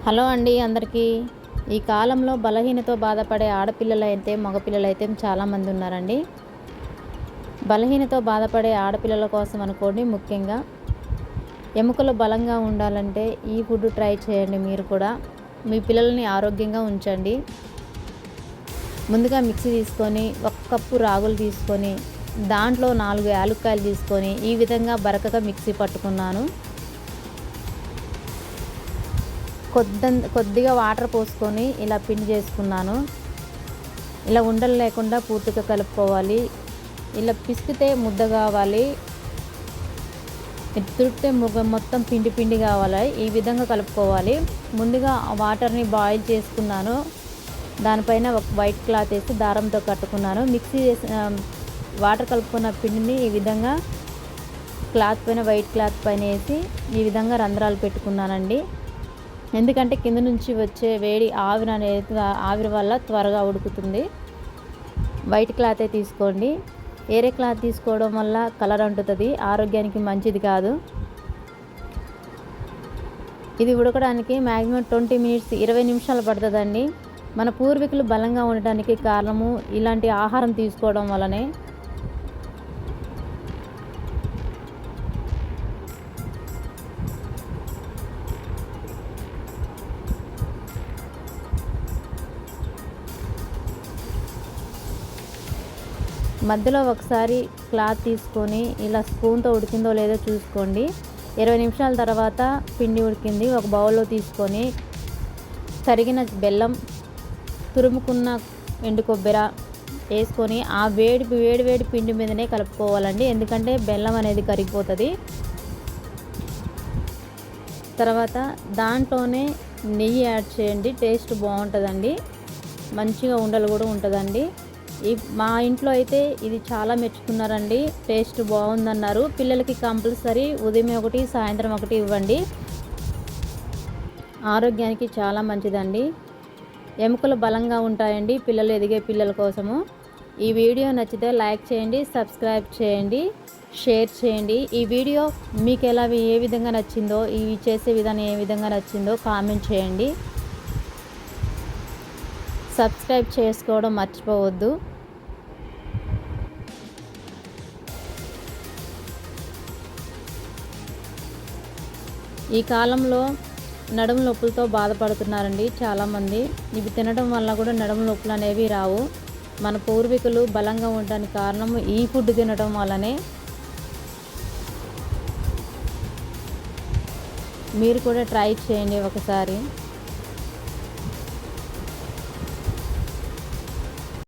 Hello అండి అందరికీ. ఈ కాలంలో బలహీనతో బాధపడే ఆడపిల్లలైతే మగపిల్లలైతే చాలామంది ఉన్నారండి. బలహీనతో బాధపడే ఆడపిల్లల కోసం అనుకోండి, ముఖ్యంగా ఎముకలు బలంగా ఉండాలంటే ఈ ఫుడ్ ట్రై చేయండి. మీరు కూడా మీ పిల్లల్ని ఆరోగ్యంగా ఉంచండి. ముందుగా మిక్సీ తీసుకొని 1 కప్పు రాగులు తీసుకొని దాంట్లో 4 యాలుక్కాయలు తీసుకొని ఈ విధంగా బరకగా మిక్సీ పట్టుకున్నాను. కొద్దిగా వాటర్ పోసుకొని ఇలా పిండి చేసుకున్నాను. ఇలా ఉండలు లేకుండా పూర్తిగా కలుపుకోవాలి. ఇలా పిసికితే ముద్ద కావాలి, తుడితే మొత్తం పిండి పిండి కావాలి. ఈ విధంగా కలుపుకోవాలి. ముందుగా వాటర్ని బాయిల్ చేసుకున్నాను. దానిపైన ఒక వైట్ క్లాత్ వేసి దారంతో కట్టుకున్నాను. మిక్సీ చేసిన వాటర్ కలుపుకున్న పిండిని ఈ విధంగా క్లాత్ పైన, వైట్ క్లాత్ పైన వేసి ఈ విధంగా రంధ్రాలు పెట్టుకున్నానండి. ఎందుకంటే కింద నుంచి వచ్చే వేడి ఆవిరి వల్ల త్వరగా ఉడుకుతుంది. వైట్ క్లాతే తీసుకోండి. వేరే క్లాత్ తీసుకోవడం వల్ల కలర్ అంటుతుంది, ఆరోగ్యానికి మంచిది కాదు. ఇది ఉడకడానికి మ్యాక్సిమం 20 మినిట్స్ 20 నిమిషాలు పడుతుందండి. మన పూర్వీకులు బలంగా ఉండటానికి కారణము ఇలాంటి ఆహారం తీసుకోవడం వల్లనే. మధ్యలో ఒకసారి క్లాత్ తీసుకొని ఇలా స్పూన్తో ఉడికిందో లేదో చూసుకోండి. 20 నిమిషాల తర్వాత పిండి ఉడికింది. ఒక బౌల్లో తీసుకొని తరిగిన బెల్లం, తురుముకున్న ఎండు కొబ్బరి వేసుకొని ఆ వేడి పిండి మీదనే కలుపుకోవాలండి. ఎందుకంటే బెల్లం అనేది కరిగిపోతుంది. తర్వాత దాంట్లోనే నెయ్యి యాడ్ చేయండి. టేస్ట్ బాగుంటుందండి. మంచిగా ఉండలు కూడా ఉంటుందండి. మా ఇంట్లో అయితే ఇది చాలా మెచ్చుకున్నారండి. టేస్ట్ బాగుందన్నారు. పిల్లలకి కంపల్సరీ ఉదయం ఒకటి, సాయంత్రం ఒకటి ఇవ్వండి. ఆరోగ్యానికి చాలా మంచిదండి. ఎముకలు బలంగా ఉంటాయండి పిల్లలు, ఎదిగే పిల్లల కోసము. ఈ వీడియో నచ్చితే లైక్ చేయండి, సబ్స్క్రైబ్ చేయండి, షేర్ చేయండి. ఈ వీడియో మీకు ఏ విధంగా నచ్చిందో, ఇవి చేసే విధానం ఏ విధంగా నచ్చిందో కామెంట్ చేయండి. సబ్స్క్రైబ్ చేసుకోవడం మర్చిపోవద్దు. ఈ కాలంలో నడుము నొప్పులతో బాధపడుతున్నారండి చాలామంది. ఇవి తినడం వల్ల కూడా నడుము నొప్పులు అనేవి రావు. మన పూర్వీకులు బలంగా ఉండడానికి కారణం ఈ ఫుడ్ తినడం వల్లనే. మీరు కూడా ట్రై చేయండి ఒకసారి.